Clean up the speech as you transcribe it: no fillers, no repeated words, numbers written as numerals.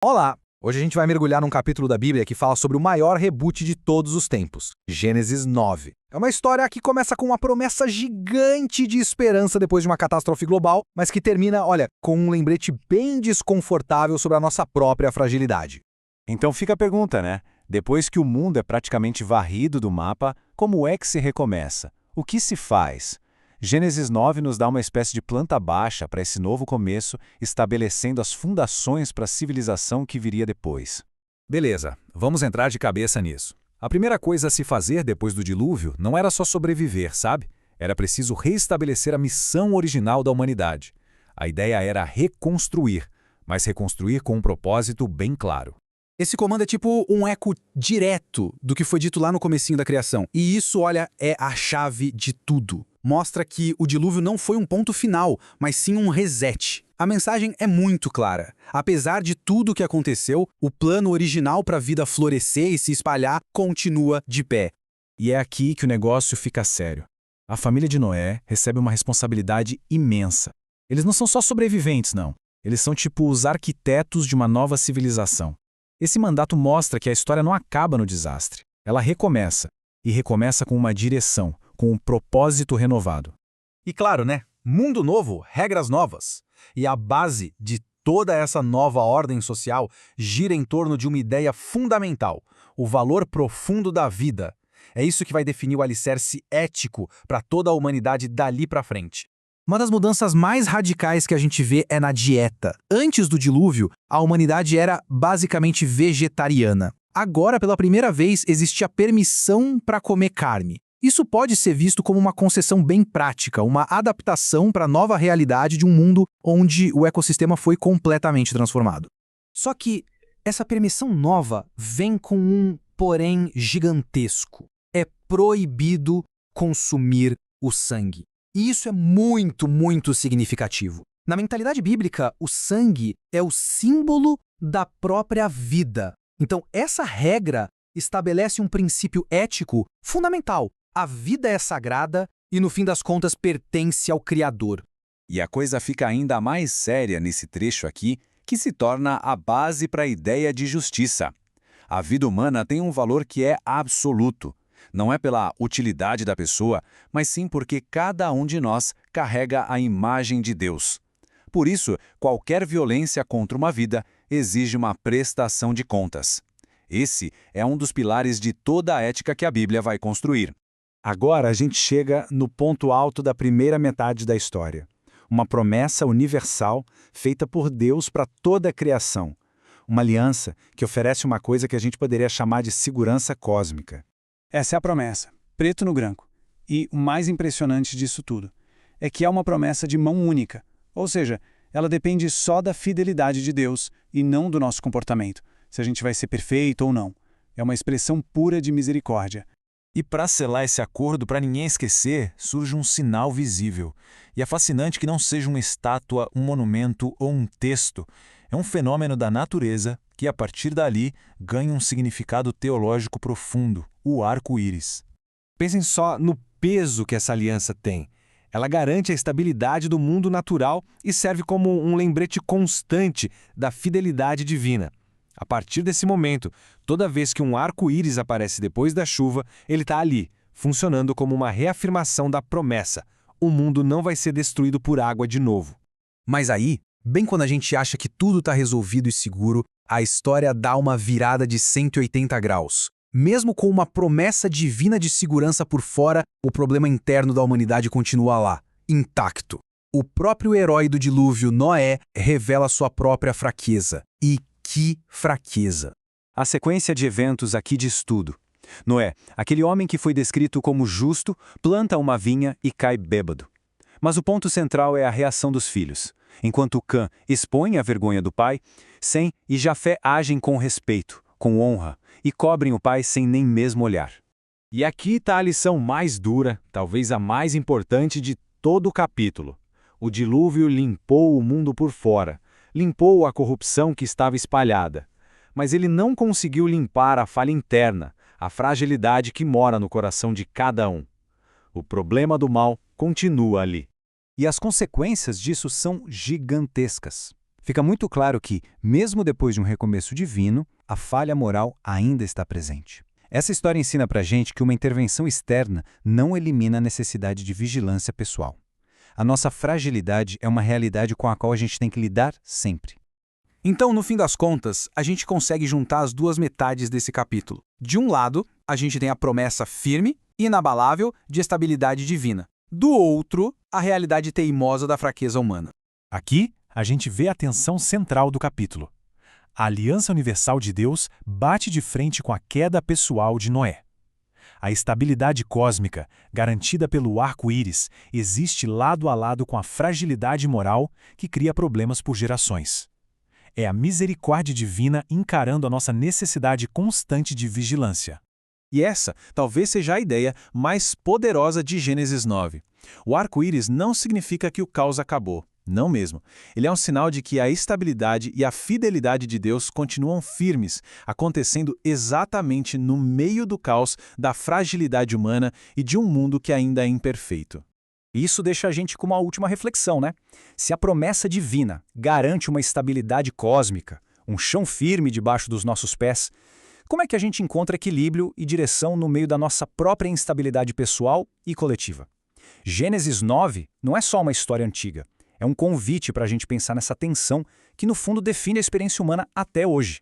Olá! Hoje a gente vai mergulhar num capítulo da Bíblia que fala sobre o maior reboot de todos os tempos, Gênesis 9. É uma história que começa com uma promessa gigante de esperança depois de uma catástrofe global, mas que termina, com um lembrete bem desconfortável sobre a nossa própria fragilidade. Então fica a pergunta, né? Depois que o mundo é praticamente varrido do mapa, como é que se recomeça? O que se faz? Gênesis 9 nos dá uma espécie de planta baixa para esse novo começo, estabelecendo as fundações para a civilização que viria depois. Beleza, vamos entrar de cabeça nisso. A primeira coisa a se fazer depois do dilúvio não era só sobreviver, sabe? Era preciso reestabelecer a missão original da humanidade. A ideia era reconstruir, mas reconstruir com um propósito bem claro. Esse comando é tipo um eco direto do que foi dito lá no comecinho da criação. E isso, é a chave de tudo. Mostra que o dilúvio não foi um ponto final, mas sim um reset. A mensagem é muito clara. Apesar de tudo o que aconteceu, o plano original para a vida florescer e se espalhar continua de pé. E é aqui que o negócio fica sério. A família de Noé recebe uma responsabilidade imensa. Eles não são só sobreviventes, não. Eles são tipo os arquitetos de uma nova civilização. Esse mandato mostra que a história não acaba no desastre. Ela recomeça. E recomeça com uma direção, com um propósito renovado. E claro, mundo novo, regras novas. E a base de toda essa nova ordem social gira em torno de uma ideia fundamental, o valor profundo da vida. É isso que vai definir o alicerce ético para toda a humanidade dali para frente. Uma das mudanças mais radicais que a gente vê é na dieta. Antes do dilúvio, a humanidade era basicamente vegetariana. Agora, pela primeira vez, existe a permissão para comer carne. Isso pode ser visto como uma concessão bem prática, uma adaptação para a nova realidade de um mundo onde o ecossistema foi completamente transformado. Só que essa permissão nova vem com um porém gigantesco. É proibido consumir o sangue. E isso é muito, muito significativo. Na mentalidade bíblica, o sangue é o símbolo da própria vida. Então, essa regra estabelece um princípio ético fundamental. A vida é sagrada e, no fim das contas, pertence ao Criador. E a coisa fica ainda mais séria nesse trecho aqui, que se torna a base para a ideia de justiça. A vida humana tem um valor que é absoluto. Não é pela utilidade da pessoa, mas sim porque cada um de nós carrega a imagem de Deus. Por isso, qualquer violência contra uma vida exige uma prestação de contas. Esse é um dos pilares de toda a ética que a Bíblia vai construir. Agora a gente chega no ponto alto da primeira metade da história. Uma promessa universal feita por Deus para toda a criação. Uma aliança que oferece uma coisa que a gente poderia chamar de segurança cósmica. Essa é a promessa, preto no branco. E o mais impressionante disso tudo é que é uma promessa de mão única, ou seja, ela depende só da fidelidade de Deus e não do nosso comportamento, se a gente vai ser perfeito ou não. É uma expressão pura de misericórdia. E para selar esse acordo, para ninguém esquecer, surge um sinal visível. E é fascinante que não seja uma estátua, um monumento ou um texto. É um fenômeno da natureza que, a partir dali, ganha um significado teológico profundo, o arco-íris. Pensem só no peso que essa aliança tem. Ela garante a estabilidade do mundo natural e serve como um lembrete constante da fidelidade divina. A partir desse momento, toda vez que um arco-íris aparece depois da chuva, ele está ali, funcionando como uma reafirmação da promessa. O mundo não vai ser destruído por água de novo. Mas aí, bem quando a gente acha que tudo está resolvido e seguro, a história dá uma virada de 180 graus. Mesmo com uma promessa divina de segurança por fora, o problema interno da humanidade continua lá, intacto. O próprio herói do dilúvio, Noé, revela sua própria fraqueza. E que fraqueza! A sequência de eventos aqui diz tudo. Noé, aquele homem que foi descrito como justo, planta uma vinha e cai bêbado. Mas o ponto central é a reação dos filhos. Enquanto Cã expõe a vergonha do pai, Sem e Jafé agem com respeito, com honra, e cobrem o pai sem nem mesmo olhar. E aqui está a lição mais dura, talvez a mais importante de todo o capítulo. O dilúvio limpou o mundo por fora, limpou a corrupção que estava espalhada. Mas ele não conseguiu limpar a falha interna, a fragilidade que mora no coração de cada um. O problema do mal continua ali. E as consequências disso são gigantescas. Fica muito claro que, mesmo depois de um recomeço divino, a falha moral ainda está presente. Essa história ensina pra gente que uma intervenção externa não elimina a necessidade de vigilância pessoal. A nossa fragilidade é uma realidade com a qual a gente tem que lidar sempre. Então, no fim das contas, a gente consegue juntar as duas metades desse capítulo. De um lado, a gente tem a promessa firme e inabalável de estabilidade divina. Do outro, a realidade teimosa da fraqueza humana. Aqui, a gente vê a tensão central do capítulo. A aliança universal de Deus bate de frente com a queda pessoal de Noé. A estabilidade cósmica, garantida pelo arco-íris, existe lado a lado com a fragilidade moral que cria problemas por gerações. É a misericórdia divina encarando a nossa necessidade constante de vigilância. E essa talvez seja a ideia mais poderosa de Gênesis 9. O arco-íris não significa que o caos acabou. Não mesmo. Ele é um sinal de que a estabilidade e a fidelidade de Deus continuam firmes, acontecendo exatamente no meio do caos, da fragilidade humana e de um mundo que ainda é imperfeito. Isso deixa a gente com uma última reflexão, né? Se a promessa divina garante uma estabilidade cósmica, um chão firme debaixo dos nossos pés, como é que a gente encontra equilíbrio e direção no meio da nossa própria instabilidade pessoal e coletiva? Gênesis 9 não é só uma história antiga. É um convite para a gente pensar nessa tensão que, no fundo, define a experiência humana até hoje.